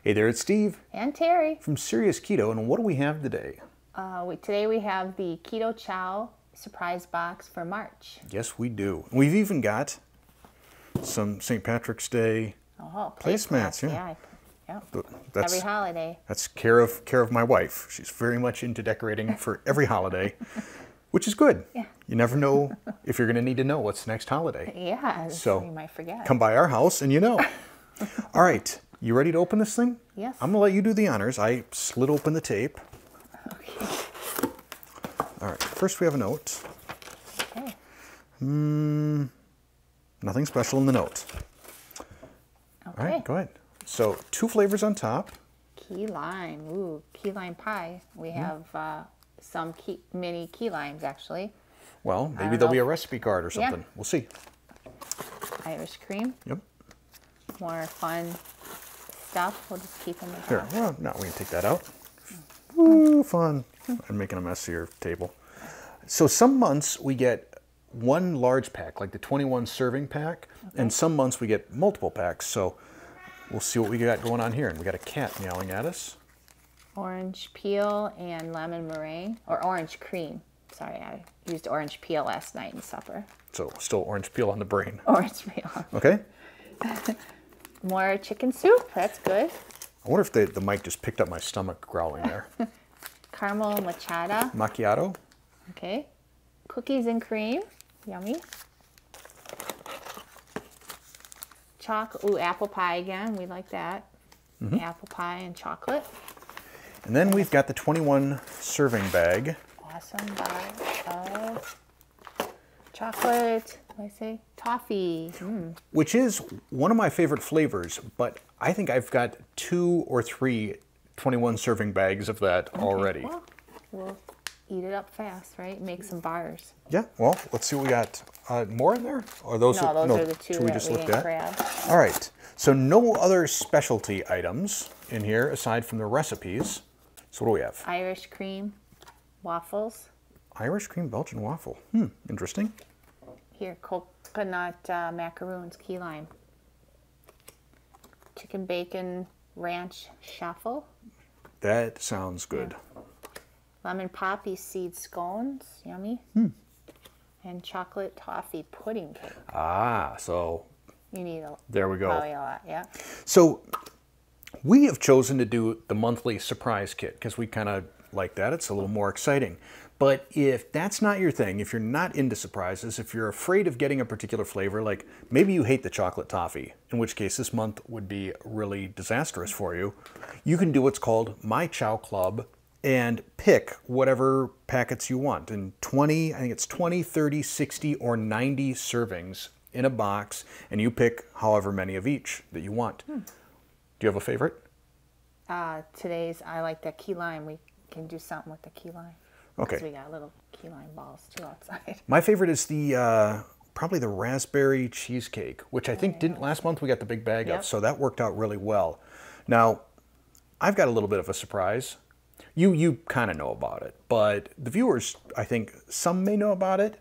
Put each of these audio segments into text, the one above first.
Hey there, it's Steve And Terry. from SeriousKeto, and what do we have today? Today we have the Keto Chow surprise box for March. Yes, we do. We've even got some St. Patrick's Day placemats. Yeah. That's, Every holiday. That's care of my wife. She's very much into decorating for every holiday, which is good. Yeah. You never know if you're going to need to know what's next holiday. Yeah, so you might forget. Come by our house and you know. All right, you ready to open this thing? Yes. I'm going to let you do the honors. I slid open the tape. Okay. All right, first we have a note. Okay. Nothing special in the note. Okay. All right, go ahead. So 2 flavors on top. Key lime. Ooh, key lime pie. We have some mini key limes, actually. Well, maybe there'll be a recipe card or something. Yeah. We'll see. Irish cream. Yep. More fun stuff. We'll just keep them in the Here, box. well, no, we can take that out. Ooh, fun. I'm making a mess of your table. So some months we get 1 large pack, like the 21 serving pack, and some months we get multiple packs. So we'll see what we got going on here. And we got a cat meowing at us. Orange peel and lemon meringue, or orange cream. Sorry, I used orange peel last night in supper. So still orange peel on the brain. Orange peel. Okay. More chicken soup. That's good. I wonder if the mic just picked up my stomach growling there. Caramel machata. Macchiato. Okay. Cookies and cream. Yummy. Ooh, apple pie again. We like that. Apple pie and chocolate. And then we've got the 21 serving bag. Awesome bag of chocolate. What did I say? Toffee. Which is one of my favorite flavors, but I think I've got 2 or 3 21 serving bags of that already. Well, we'll eat it up fast, right? Make some bars. Yeah, well, let's see what we got. More in there? Or those No, are, those are the 2 we that just we looked didn't at. grab. All right, so no other specialty items in here aside from the recipes. So what do we have? Irish cream waffles. Irish cream Belgian waffle. Interesting. Here, coconut macaroons, key lime. Chicken bacon ranch shuffle. That sounds good. Lemon poppy seed scones, yummy. And chocolate toffee pudding cake. Ah, so You need there we go. probably a lot, yeah. So we have chosen to do the monthly surprise kit because we kind of like that. It's a little more exciting. But if that's not your thing, if you're not into surprises, if you're afraid of getting a particular flavor, like maybe you hate the chocolate toffee, in which case this month would be really disastrous for you, you can do what's called My Chow Club and pick whatever packets you want. And 20, I think it's 20, 30, 60, or 90 servings in a box, and you pick however many of each that you want. Do you have a favorite? Today's, I like the key lime. We can do something with the key lime. Okay. Because we got little key lime balls too outside. My favorite is the probably the raspberry cheesecake, which I think didn't last month. We got the big bag of, so that worked out really well. Now, I've got a little bit of a surprise. You kind of know about it, but the viewers, I think some may know about it.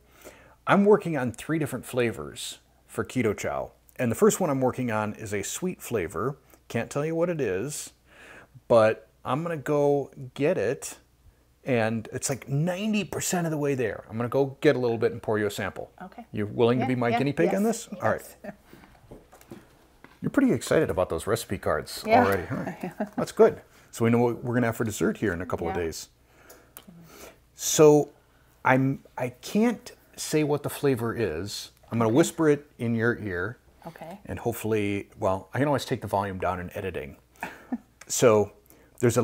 I'm working on 3 different flavors for Keto Chow, and the first one I'm working on is a sweet flavor. Can't tell you what it is, but I'm gonna go get it. And it's like 90% of the way there. I'm going to go get a little bit and pour you a sample. Okay. You willing to be my guinea pig on this? Yes. All right. You're pretty excited about those recipe cards Yeah. already. All right. That's good. So we know what we're going to have for dessert here in a couple of days. So I can't say what the flavor is. I'm going to whisper it in your ear. Okay. And hopefully, well, I can always take the volume down in editing. So there's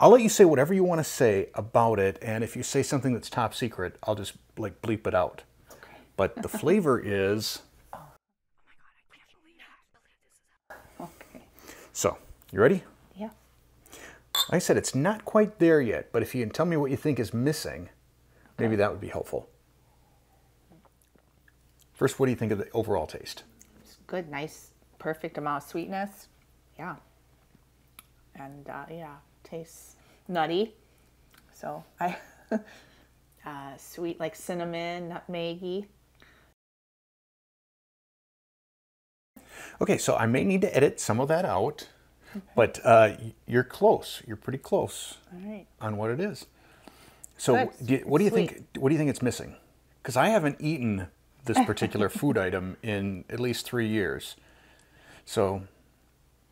I'll let you say whatever you want to say about it, and if you say something that's top secret, I'll just like bleep it out. Okay. But the flavor is... Oh my God, I can't believe that. Okay. So, you ready? Yeah. Like I said, it's not quite there yet, but if you can tell me what you think is missing, maybe that would be helpful. First, what do you think of the overall taste? It's good, nice, perfect amount of sweetness. Yeah. And yeah, tastes nutty. So I sweet like cinnamon, nutmeggy. Okay, so I may need to edit some of that out. But you're close. You're pretty close on what it is. So what do you think? What do you think it's missing? Because I haven't eaten this particular food item in at least 3 years. So,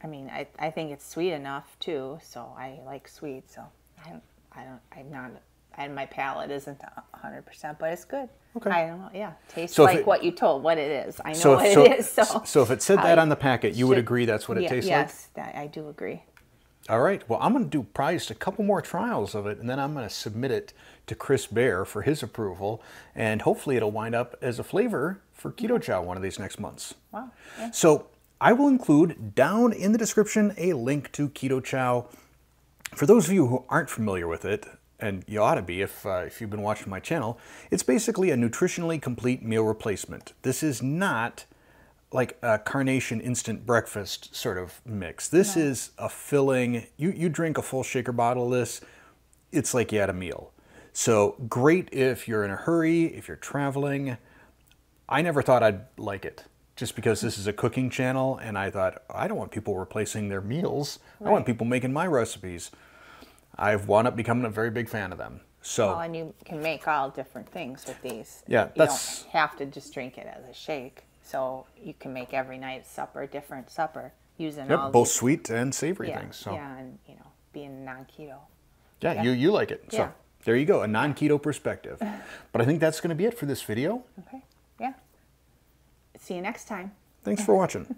I mean, I think it's sweet enough too. So I like sweet. So I'm not. And my palate isn't 100%, but it's good. Okay. I don't know. Yeah, tastes so like what you told what it is. I know what it is. So if it said that on the packet, you would agree that's what it tastes like? Yes, I do agree. All right. Well, I'm going to do probably just a couple more trials of it, and then I'm going to submit it to Chris Bear for his approval, and hopefully it'll wind up as a flavor for Keto Chow one of these next months. Wow. Yeah. So I will include down in the description a link to Keto Chow. For those of you who aren't familiar with it, and you ought to be if you've been watching my channel, it's basically a nutritionally complete meal replacement. This is not like a Carnation instant breakfast sort of mix. This is a filling. You drink a full shaker bottle of this, it's like you had a meal. So great if you're in a hurry, if you're traveling. I never thought I'd like it, just because this is a cooking channel, and I thought, I don't want people replacing their meals. I want people making my recipes. I've wound up becoming a very big fan of them. So, well, and you can make all different things with these. Yeah, you don't have to just drink it as a shake. So you can make every night supper, different supper, using all both sweet and savory things. So. Yeah, and being non-keto. Yeah, you like it. So there you go, a non-keto perspective. But I think that's going to be it for this video. Okay. Yeah. See you next time. Thanks for watching.